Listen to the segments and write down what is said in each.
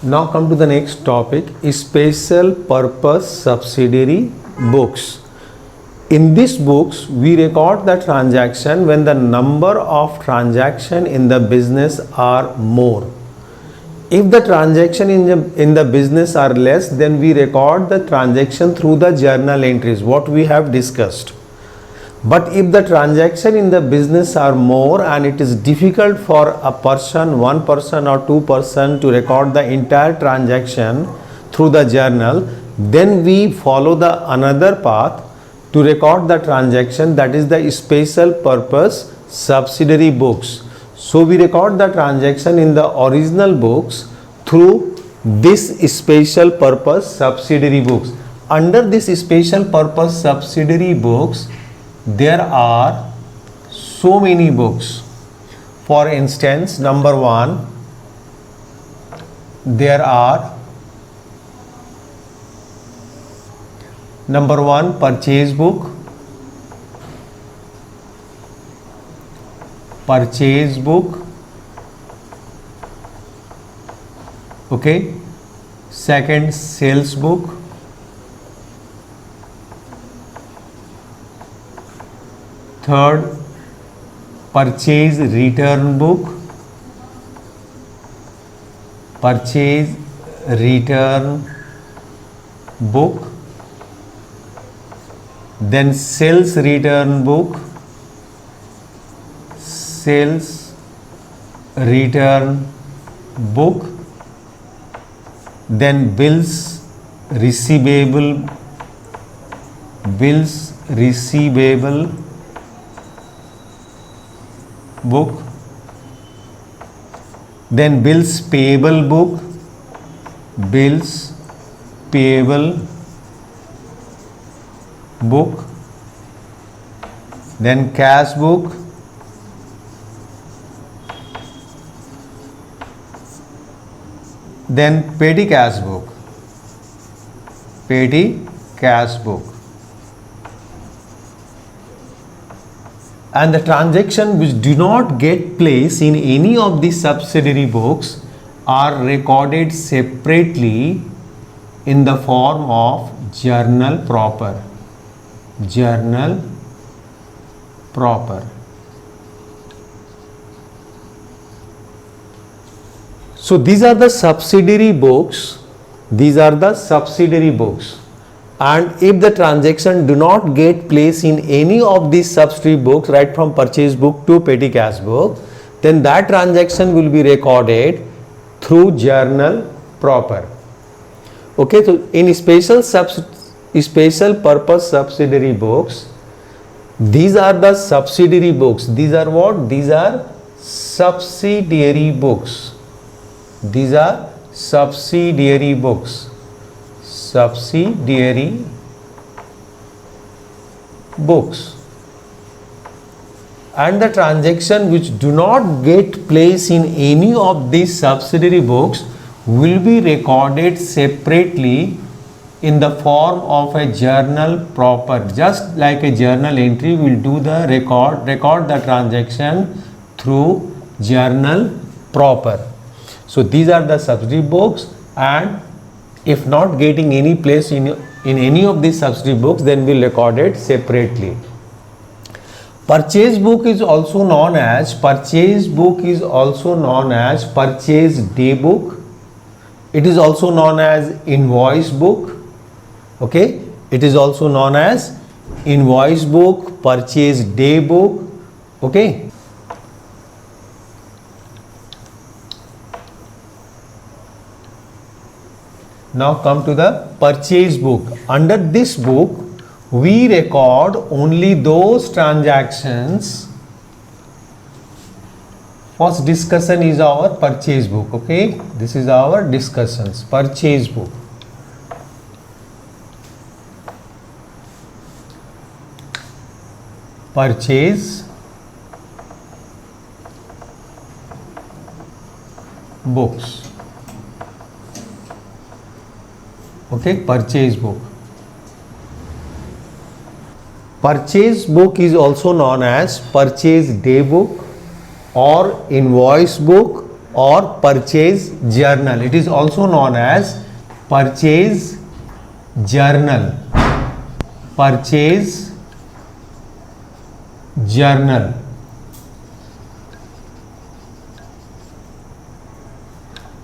Now come to the next topic, special purpose subsidiary books. In these books, we record the transaction when the number of transaction in the business are more. If the transaction in the business are less, then we record the transaction through the journal entries, what we have discussed. But if the transaction in the business are more and it is difficult for a person, one person or two person to record the entire transaction through the journal, then we follow the another path to record the transaction, that is the special purpose subsidiary books. So we record the transaction in the original books through this special purpose subsidiary books. Under this special purpose subsidiary books, there are so many books. For instance, number one, there are number one, purchase book, okay. Second, sales book. Third, purchase return book, then sales return book, then bills receivable book, then bills payable book, then cash book, then petty cash book. And the transaction which do not get place in any of these subsidiary books are recorded separately in the form of journal proper. So these are the subsidiary books. And if the transaction do not get place in any of these subsidiary books, right from purchase book to petty cash book, then that transaction will be recorded through journal proper. Okay, so in special purpose subsidiary books, these are the subsidiary books. These are what? These are subsidiary books. And the transaction which do not get place in any of these subsidiary books will be recorded separately in the form of a journal proper. Just like a journal entry, will do the record the transaction through journal proper. So these are the subsidiary books, and if not getting any place in any of these subsidiary books, then we'll record it separately. Purchase book is also known as purchase day book. It is also known as invoice book. Okay, it is also known as invoice book, purchase day book. Okay. Now come to the purchase book. Under this book, we record only those transactions. First discussion is our purchase book. Okay, this is our discussions. Purchase book. Purchase books. Okay, purchase book. Purchase book is also known as purchase day book or invoice book or purchase journal. It is also known as purchase journal. Purchase journal.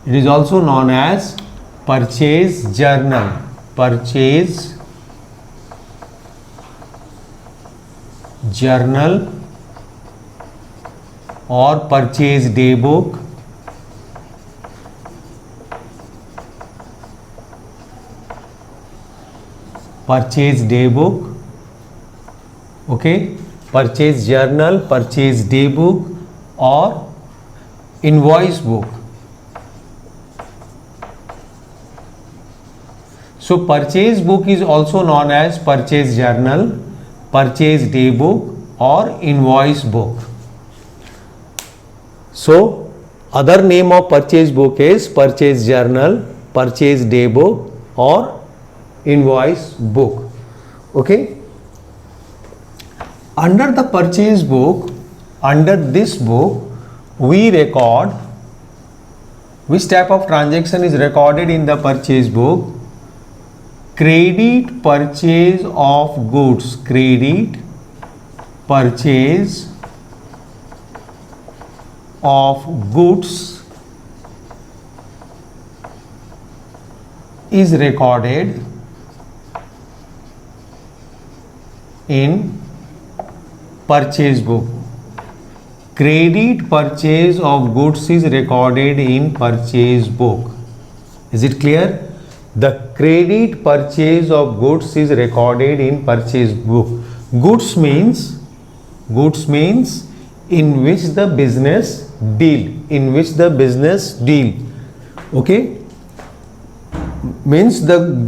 It is also known as purchase journal. Purchase journal or purchase day book. Purchase day book. Okay, purchase journal, purchase day book or invoice book. So purchase book is also known as purchase journal, purchase day book or invoice book. So other name of purchase book is purchase journal, purchase day book or invoice book. Okay. Under the purchase book, under this book, we record which type of transaction is recorded in the purchase book. Credit purchase of goods. Credit purchase of goods is recorded in purchase book. Credit purchase of goods is recorded in purchase book. Is it clear? The credit purchase of goods is recorded in purchase book. Goods means in which the business deal. In which the business deal. Okay? Means the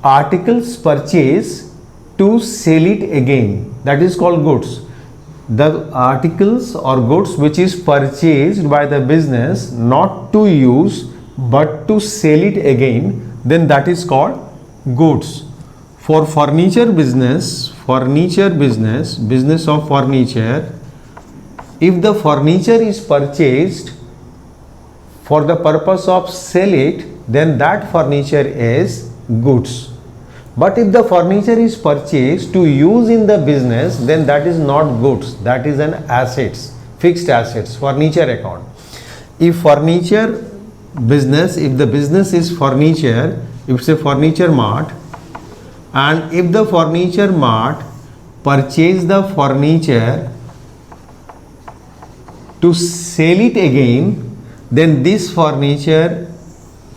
articles purchase to sell it again. That is called goods. The articles or goods which is purchased by the business not to use but to sell it again, then that is called goods. For furniture business of furniture, if the furniture is purchased for the purpose of sell it, then that furniture is goods. But if the furniture is purchased to use in the business, then that is not goods, that is an assets, fixed assets, furniture account. If furniture business, if the business is furniture, if it's a furniture mart, and if the furniture mart purchase the furniture to sell it again, then this furniture,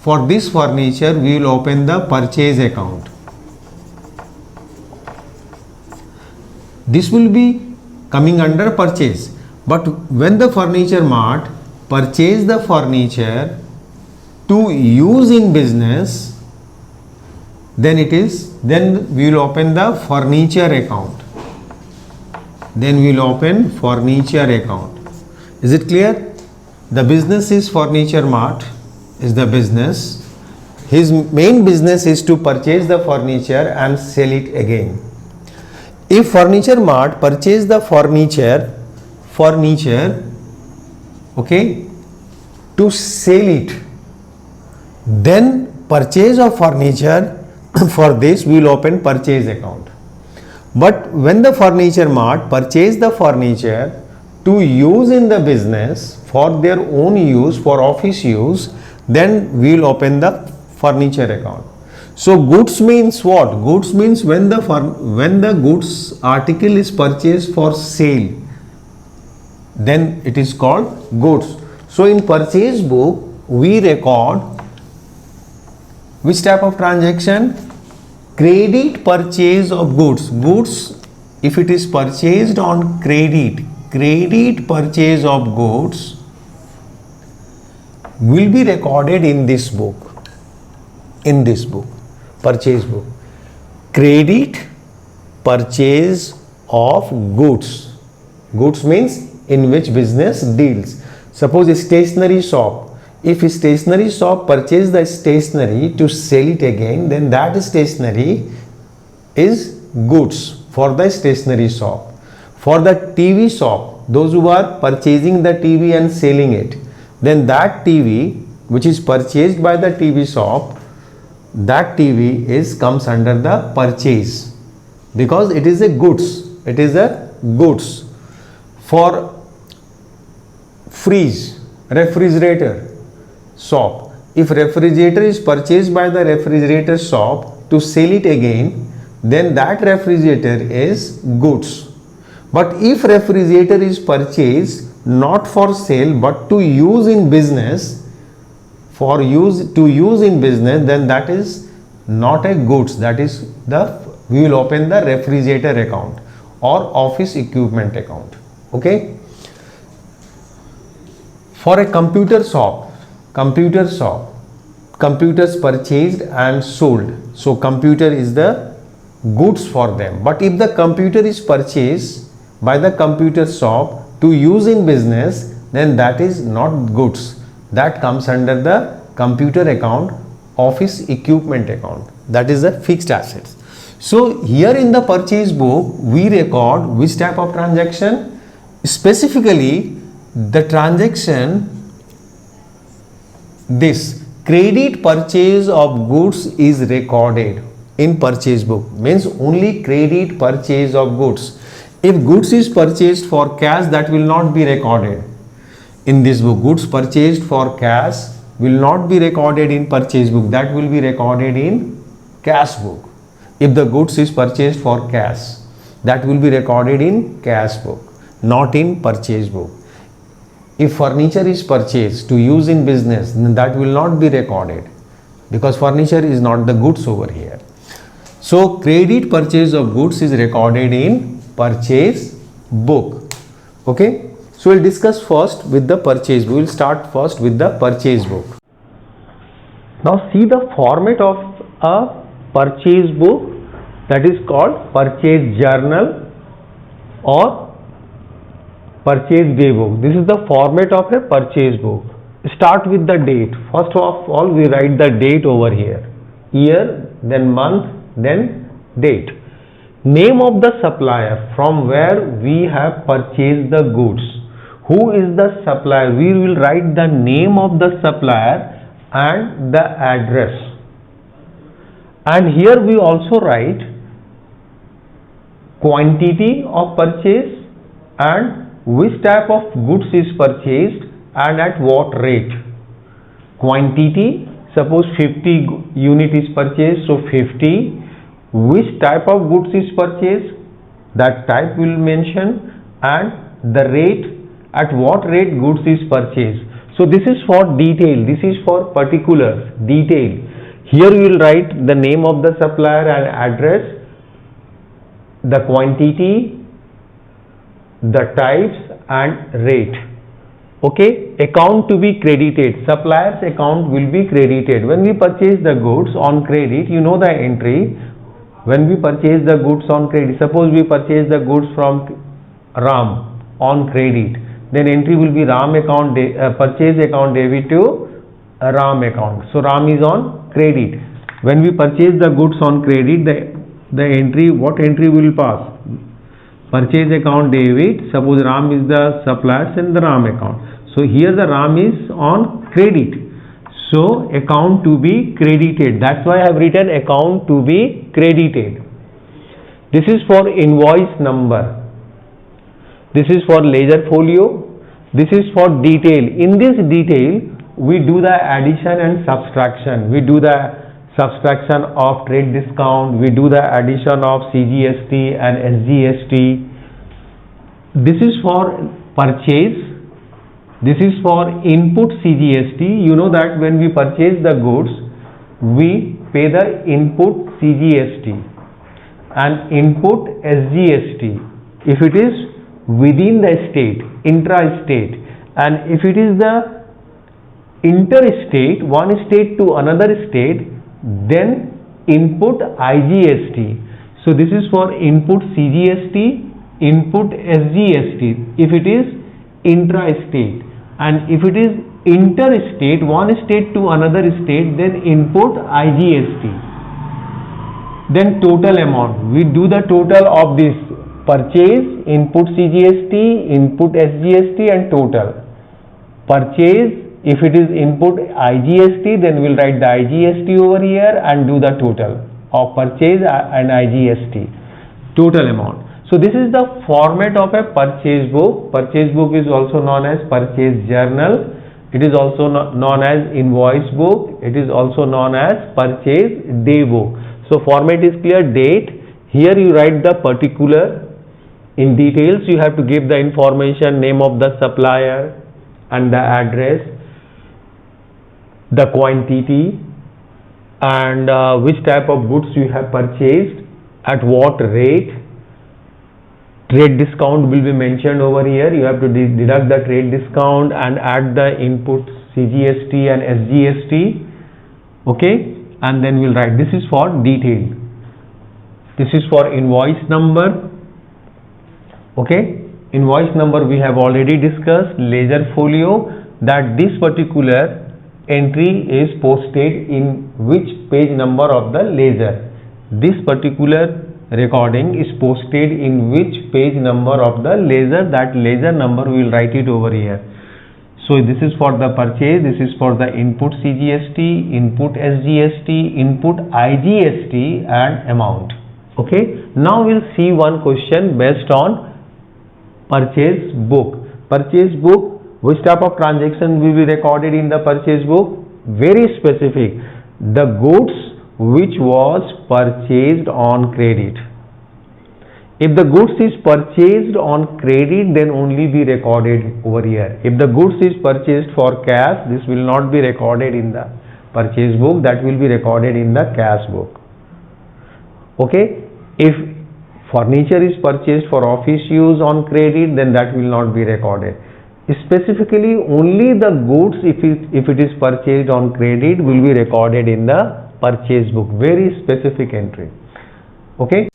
for this furniture we will open the purchase account. This will be coming under purchase. But when the furniture mart purchase the furniture to use in business, then we will open the furniture account. Then we will open furniture account. Is it clear? The business is furniture mart, is the business. His main business is to purchase the furniture and sell it again. If furniture mart purchase the furniture, okay, to sell it, then purchase of furniture, for this we will open purchase account. But when the furniture mart purchase the furniture to use in the business for their own use, for office use, then we will open the furniture account. So goods means what? Goods means when the goods article is purchased for sale, then it is called goods. So in purchase book we record which type of transaction? Credit purchase of goods. Goods, if it is purchased on credit purchase of goods will be recorded in this book. In this book, purchase book. Credit purchase of goods. Goods means in which business deals. Suppose a stationery shop. If a stationery shop purchase the stationery to sell it again, then that stationery is goods for the stationery shop. For the TV shop, those who are purchasing the TV and selling it, then that TV which is purchased by the TV shop, that TV comes under the purchase, because it is a goods. It is a goods. For fridge, refrigerator shop, if refrigerator is purchased by the refrigerator shop to sell it again, then that refrigerator is goods. But if refrigerator is purchased not for sale but to use in business, then that is not a goods. That is we will open the refrigerator account or office equipment account. Okay. For a computer shop, computers purchased and sold. So computer is the goods for them. But if the computer is purchased by the computer shop to use in business, then that is not goods. That comes under the computer account, office equipment account. That is the fixed assets. So here in the purchase book, we record which type of transaction? Specifically, the transaction, this credit purchase of goods is recorded in purchase book. Means only credit purchase of goods. If goods is purchased for cash, that will not be recorded in this book. Goods purchased for cash will not be recorded in purchase book. That will be recorded in cash book. If the goods is purchased for cash, that will be recorded in cash book, not in purchase book. If furniture is purchased to use in business, then that will not be recorded, because furniture is not the goods over here. So credit purchase of goods is recorded in purchase book. Okay. So we'll discuss first with the purchase. We will start first with the purchase book. Now see the format of a purchase book, that is called purchase journal or purchase day book. This is the format of a purchase book. Start with the date. First of all, we write the date over here. Year, then month, then date. Name of the supplier from where we have purchased the goods. Who is the supplier? We will write the name of the supplier and the address. And here we also write quantity of purchase and which type of goods is purchased and at what rate. Quantity, suppose 50 unit is purchased, so 50. Which type of goods is purchased, that type will mention, and the rate, at what rate goods is purchased. So this is for detail, this is for particulars, detail. Here we will write the name of the supplier and address, the quantity, the types and rate. Okay. Account to be credited. Supplier's account will be credited. When we purchase the goods on credit, you know the entry. When we purchase the goods on credit, suppose we purchase the goods from Ram on credit, then entry will be Ram account, purchase account debit to Ram account. So Ram is on credit. When we purchase the goods on credit, the entry, what entry will pass? Purchase account debit. Suppose Ram is the supplier and the Ram account. So here the Ram is on credit. So account to be credited. That's why I have written account to be credited. This is for invoice number. This is for ledger folio. This is for detail. In this detail, we do the addition and subtraction. We do the subtraction of trade discount. We do the addition of CGST and SGST. This is for purchase. This is for input CGST. You know that when we purchase the goods, we pay the input CGST and input SGST if it is within the state, intra-state, and if it is the interstate, one state to another state, then input IGST. So this is for input CGST, input SGST if it is intra-state, and if it is interstate, one state to another state, then input IGST. Then total amount, we do the total of this purchase, input CGST, input SGST and total. Purchase If it is input IGST, then we'll write the IGST over here and do the total of purchase and IGST, total amount. So this is the format of a purchase book. Purchase book is also known as purchase journal. It is also known as invoice book. It is also known as purchase day book. So format is clear. Date. Here you write the particular. In details you have to give the information, name of the supplier and the address, the quantity, and which type of goods you have purchased, at what rate. Trade discount will be mentioned over here. You have to deduct the trade discount and add the input CGST and SGST. Okay, and then we'll write. This is for detail. This is for invoice number. Okay, invoice number we have already discussed. Ledger folio, that this particular entry is posted in which page number of the ledger. This particular recording is posted in which page number of the ledger. That ledger number we will write it over here. So this is for the purchase, this is for the input CGST, input SGST, input IGST and amount. Okay, now we'll see one question based on purchase book. Purchase book, which type of transaction will be recorded in the purchase book? Very specific, the goods which was purchased on credit. If the goods is purchased on credit, then only be recorded over here. If the goods is purchased for cash, this will not be recorded in the purchase book, that will be recorded in the cash book. Okay, if furniture is purchased for office use on credit, then that will not be recorded. Specifically only the goods, if it is purchased on credit, will be recorded in the purchase book. Very specific entry. Okay,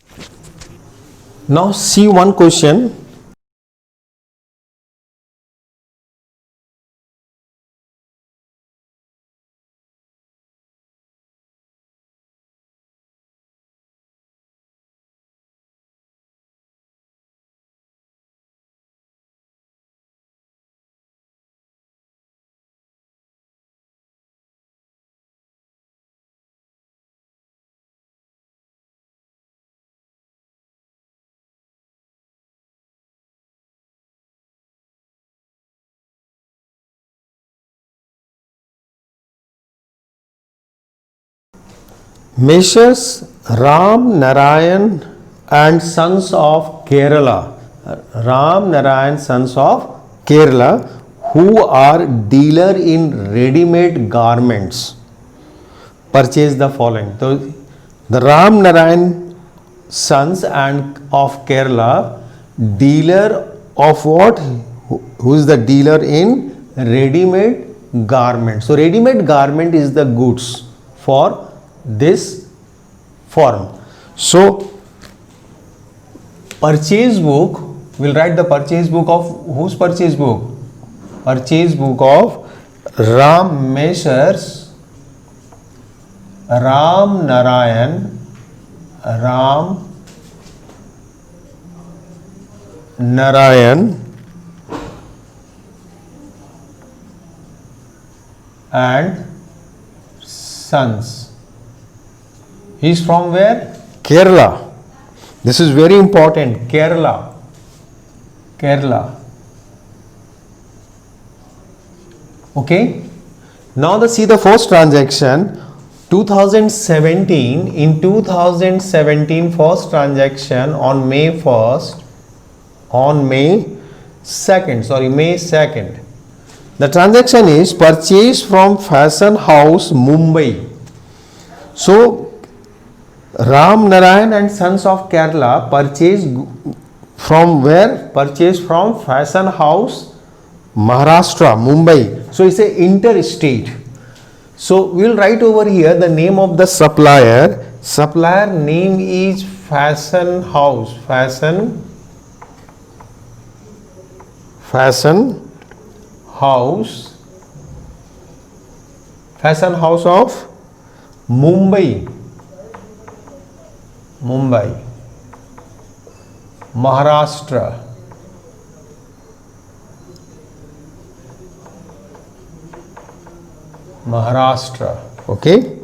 now see one question. Messrs. Ram Narayan and Sons of Kerala, Ram Narayan Sons of Kerala, who are dealer in ready-made garments, purchase the following. So the Ram Narayan Sons and of Kerala, dealer of what? Who is the dealer in ready-made garment? So ready-made garment is the goods for this form. So purchase book, we'll write the purchase book of whose purchase book? Purchase book of Messrs. Ram Narayan and Sons. He is from where? Kerala. This is very important. Kerala. Okay. Now see the first transaction. 2017. In 2017, first transaction on May 2nd. The transaction is purchase from Fashion House, Mumbai. So Ram Narayan and Sons of Kerala purchase from where? Purchase from Fashion House, Maharashtra, Mumbai. So it's a interstate. So we will write over here the name of the supplier. Supplier name is Fashion House. Fashion House of Mumbai, Maharashtra. Maharashtra. Okay.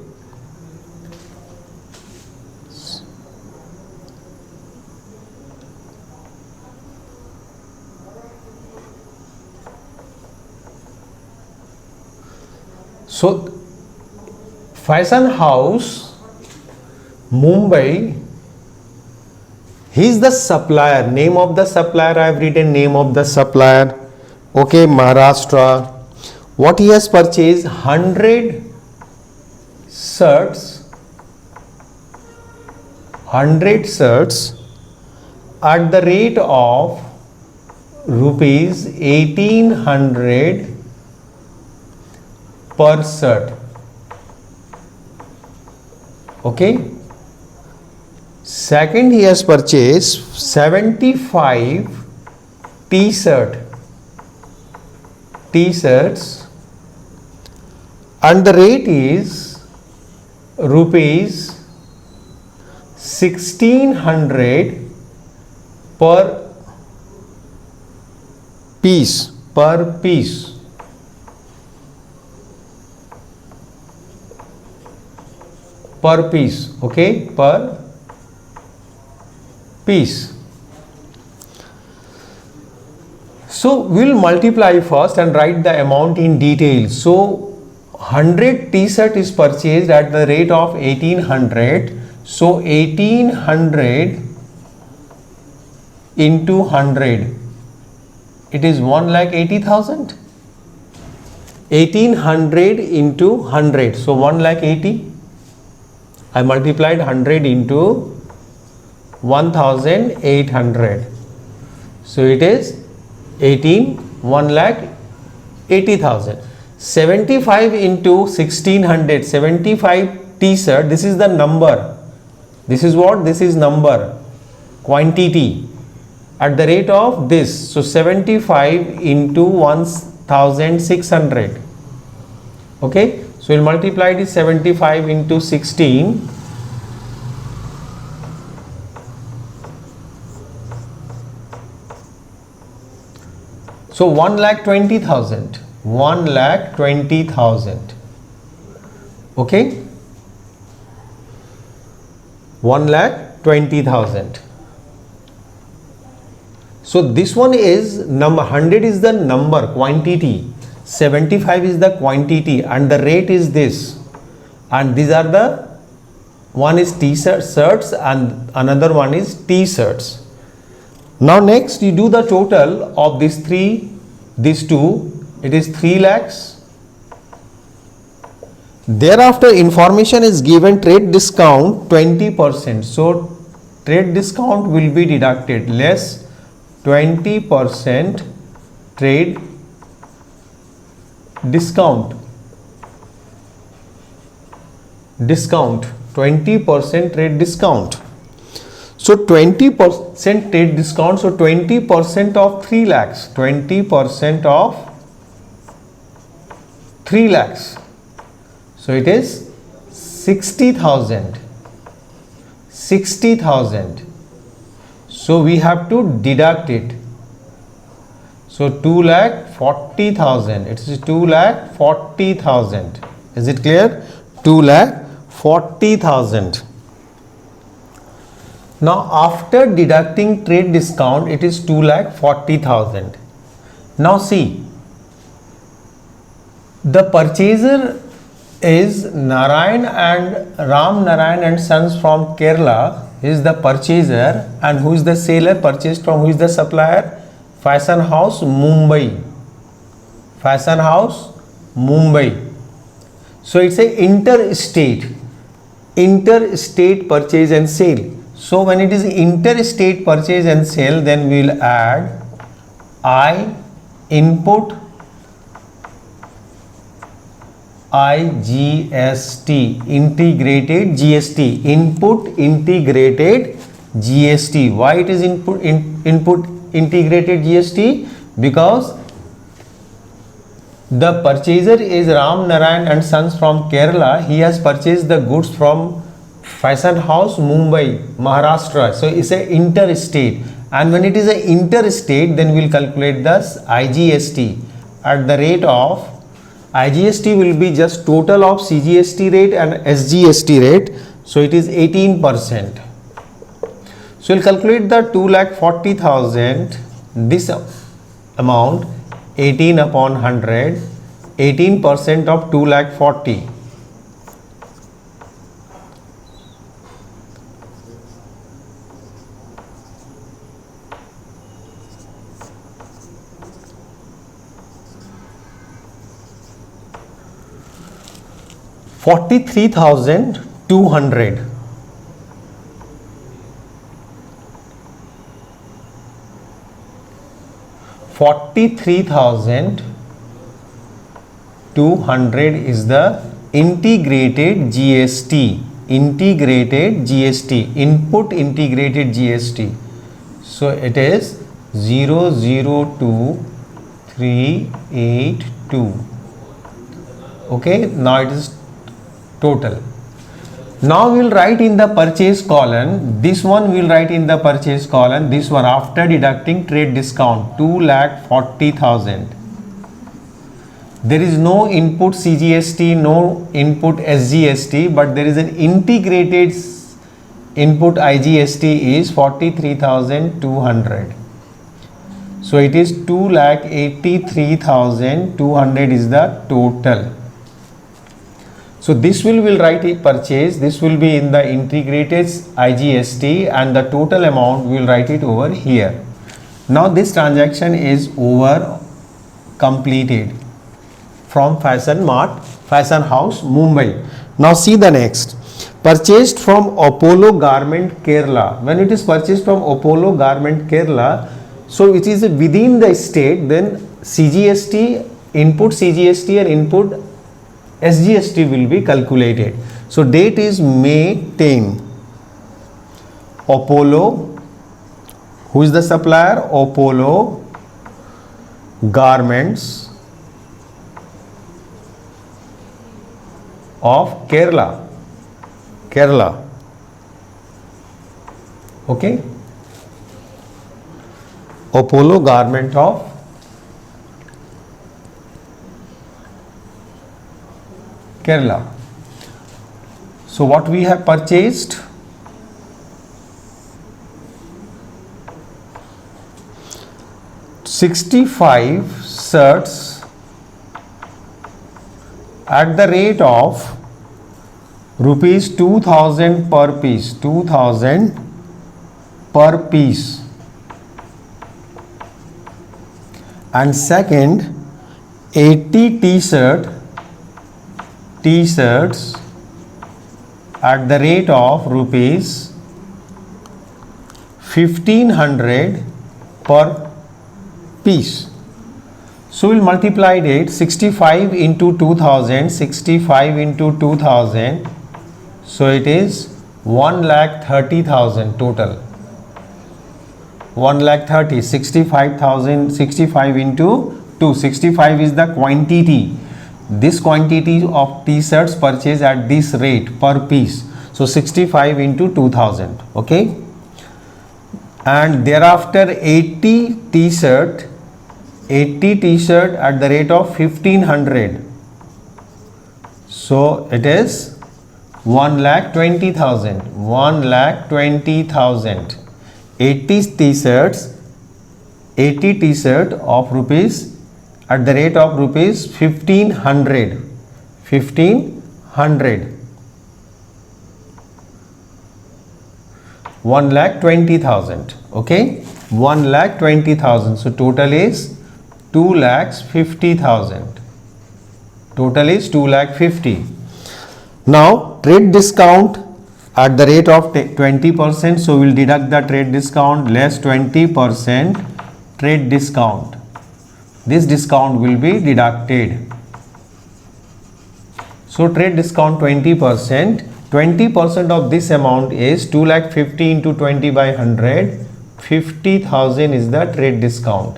So Fashion House Mumbai, he is the supplier. Name of the supplier, I have written name of the supplier. Okay, Maharashtra. What he has purchased? 100 shirts. 100 shirts at the rate of rupees 1800 per shirt. Okay. Second, he has purchased 75 t-shirts and the rate is rupees 1600 per piece. Okay, per piece. So we'll multiply first and write the amount in detail. So 100 t-shirt is purchased at the rate of 1800. So 1800 into 100, it is 1,80,000. 1800 into 100, so 1,80,000. I multiplied 100 into 1,800. So it is 1,80,000. 75 into 1600, 75 t-shirt. This is the number. This is what? This is number, quantity at the rate of this. So 75 into 1,600. Okay. So we'll multiply this 75 into 16. So 1,20,000. 1,20,000. Okay. 1,20,000. So this one is number, 100 is the number, quantity, 75 is the quantity, and the rate is this, and these are the, one is t-shirts and another one is t-shirts. Now next you do the total of these two, it is 3 lakhs. Thereafter information is given trade discount 20%. So trade discount will be deducted, less 20% trade discount, 20% trade discount. So 20% trade discount, so 20% of 3 lakhs, 20% of 3 lakhs. So it is 60,000. 60,000. So we have to deduct it. So 2,40,000. It is 2,40,000. Is it clear? 2,40,000. Now after deducting trade discount, it is 2,40,000. Now see, the purchaser is Narayan and Ram Narayan and Sons from Kerala. He is the purchaser, and who is the seller? Purchased from who is the supplier? Fashion House Mumbai. Fashion House Mumbai. So it's a interstate purchase and sale. So when it is interstate purchase and sale, then we will add I input IGST, integrated GST, input integrated GST. Why it is input integrated GST? Because the purchaser is Ram Narayan and Sons from Kerala. He has purchased the goods from Fashion House Mumbai, Maharashtra. So it's a interstate, and when it is a interstate, then we will calculate this IGST at the rate of IGST will be just total of CGST rate and SGST rate. So it is 18%. So we'll calculate the 2,40,000, this amount 18 upon 100, 18% of 2,40,000. 43,200. 43,200 is the integrated GST. Integrated GST. Input integrated GST. So it is 002382. Okay, now it is total. Now we will write in the purchase column, this one we will write in the purchase column, this one after deducting trade discount, 2,40,000. There is no input CGST, no input SGST, but there is an integrated input IGST is 43,200. So it is 2,83,200 is the total. So this will write a purchase, this will be in the integrated IGST, and the total amount we will write it over here. Now this transaction is over, completed from Fashion Mart, Fashion House, Mumbai. Now see the next. Purchased from Apollo Garment, Kerala. When it is purchased from Apollo Garment, Kerala, so it is within the state, then CGST, input CGST and input SGST will be calculated. So date is May 10. Apollo, who is the supplier? Apollo Garments of Kerala. Kerala. Okay. Apollo Garment of Kerala. So what we have purchased? $65 shirts at the rate of rupees 2,000 per piece. 2,000 per piece. And second, 80 t-shirts at the rate of rupees 1,500 per piece. So we'll multiply it, 65 into 2000, 65 into 2000, so it is 1,30,000 total. 1,30,000, 65,000, 65 into 2, 65 is the quantity. This quantity of t-shirts purchased at this rate per piece. So 65 into 2000. Okay. And thereafter 80 t-shirt at the rate of 1,500. So it is 1,20,000. 1,20,000. 80 t-shirt of rupees at the rate of rupees 1,500. 1,500. 1,20,000. Okay. 1,20,000. So total is 2,50,000. Total is 2,50,000. Now trade discount at the rate of 20%. So we will deduct the trade discount less 20% trade discount. This discount will be deducted. So trade discount 20%. 20% of this amount is 2,50,000 into 20 by 100. 50,000 is the trade discount.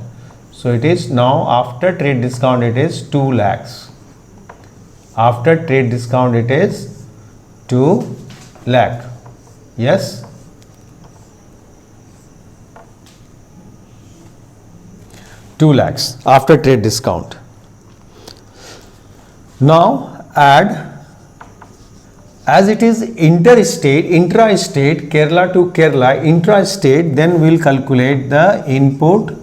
So it is now after trade discount it is 2 lakhs. After trade discount it is 2 lakh. Yes. $2 lakhs after trade discount. Now add, as it is intrastate Kerala to Kerala intrastate, then we'll calculate the input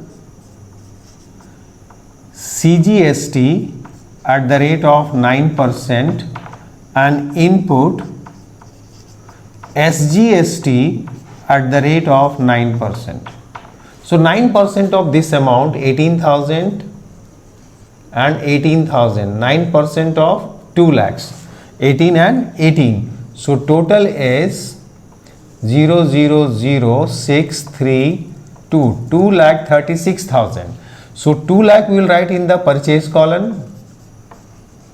CGST at the rate of 9% and input SGST at the rate of 9%. So 9% of this amount 18,000 and 18,000, 9% of 2 lakhs, 18 and 18. So total is 0,00632, 2,36,000. So 2 lakh we will write in the purchase column.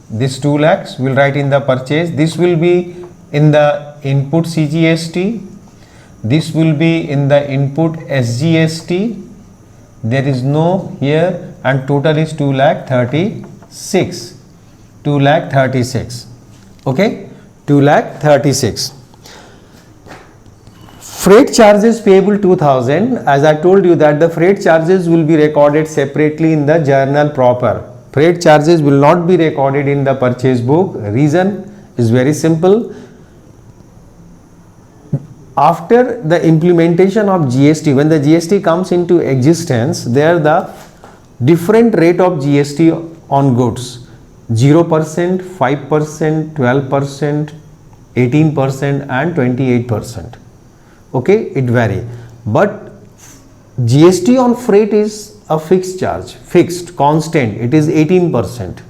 This 2 lakhs we will write in the purchase. This will be in the input CGST. This will be in the input SGST. There is no here, and total is 2,36,000. 2,36,000. Okay, 2,36,000. Freight charges payable 2,000. As I told you that the freight charges will be recorded separately in the journal proper. Freight charges will not be recorded in the purchase book. Reason is very simple. After the implementation of GST, when the GST comes into existence, there the different rate of GST on goods, 0%, 5%, 12%, 18% and 28%. Okay, it vary, but GST on freight is a fixed charge, fixed, constant, it is 18%.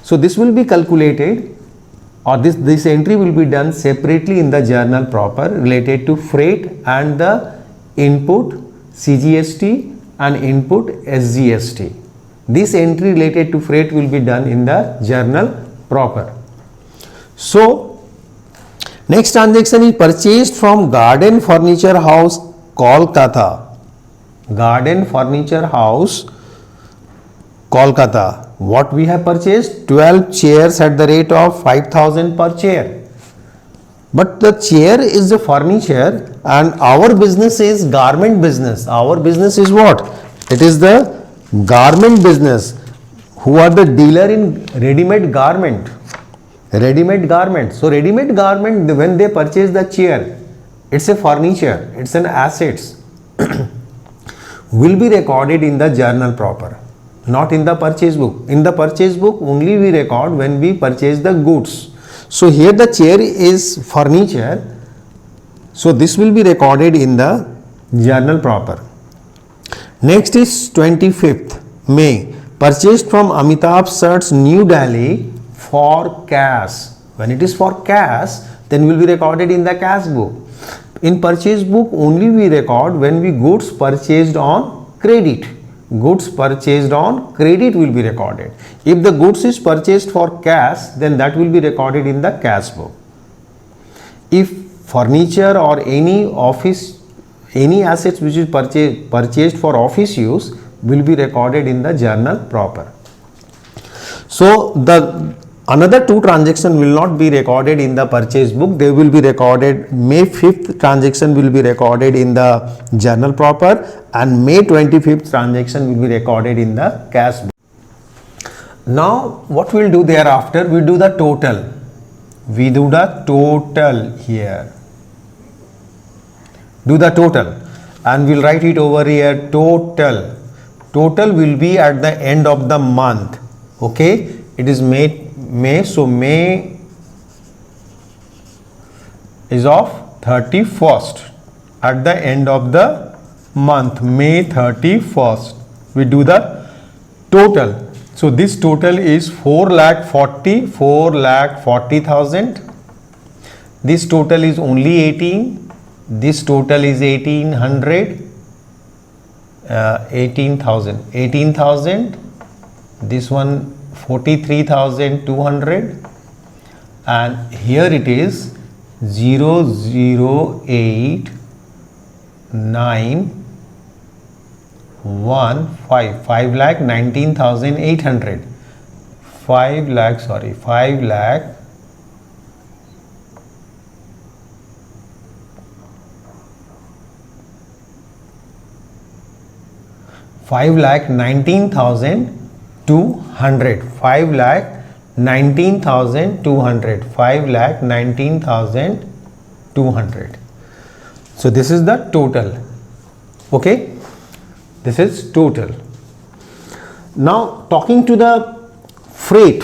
So this will be calculated, or this entry will be done separately in the journal proper related to freight and the input CGST and input SGST. This entry related to freight will be done in the journal proper. So next transaction is purchased from Garden Furniture House, Kolkata. Garden Furniture House, Kolkata. What we have purchased? 12 chairs at the rate of 5,000 per chair. But the chair is the furniture and our business is garment business. Our business is what? It is the garment business. Who are the dealer in ready-made garment? Ready-made garment. So ready-made garment, when they purchase the chair, it's a furniture, it's an assets. Will be recorded in the journal proper, not in the purchase book. In the purchase book only we record when we purchase the goods. So here the chair is furniture, so this will be recorded in the journal proper. Next is 25th May, purchased from Amitabh Sir's, New Delhi for cash. When it is for cash, then will be recorded in the cash book. In purchase book only we record when we goods purchased on credit. Goods purchased on credit will be recorded. If the goods is purchased for cash, then that will be recorded in the cash book. If furniture or any office, any assets which is purchased for office use will be recorded in the journal proper. So the another two transactions will not be recorded in the purchase book. They will be recorded. May 5th transaction will be recorded in the journal proper and May 25th transaction will be recorded in the cash book. Now what we will do thereafter? We do the total. We do the total here. Do the total and we will write it over here. Total. Total will be at the end of the month. Okay. It is May. So May is of 31st at the end of the month, May 31st. We do the total. So this total is 4,40,000. This total is only 18. This total is 1800. 18,000. This one 43,200 and here it is 008,915, 5,19,800, 5 lakh 5,19,200, 5,19,200. 19,200. 5,19,200. So this is the total. Okay, this is total. Now talking to the freight.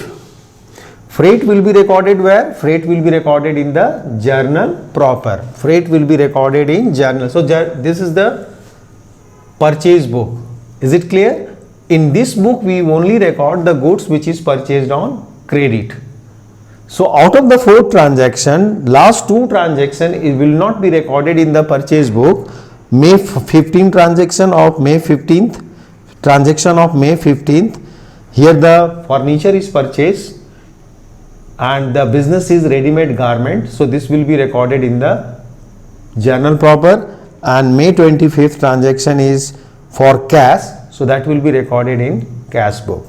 Freight will be recorded where? Freight will be recorded in the journal proper. Freight will be recorded in journal. So this is the purchase book. Is it clear? In this book we only record the goods which is purchased on credit. So out of the 4 transactions, last 2 transactions it will not be recorded in the purchase book. May 15 transaction of May 15th, transaction of May 15th. Here the furniture is purchased and the business is ready-made garment. So this will be recorded in the journal proper. And May 25th transaction is for cash. So that will be recorded in cash book.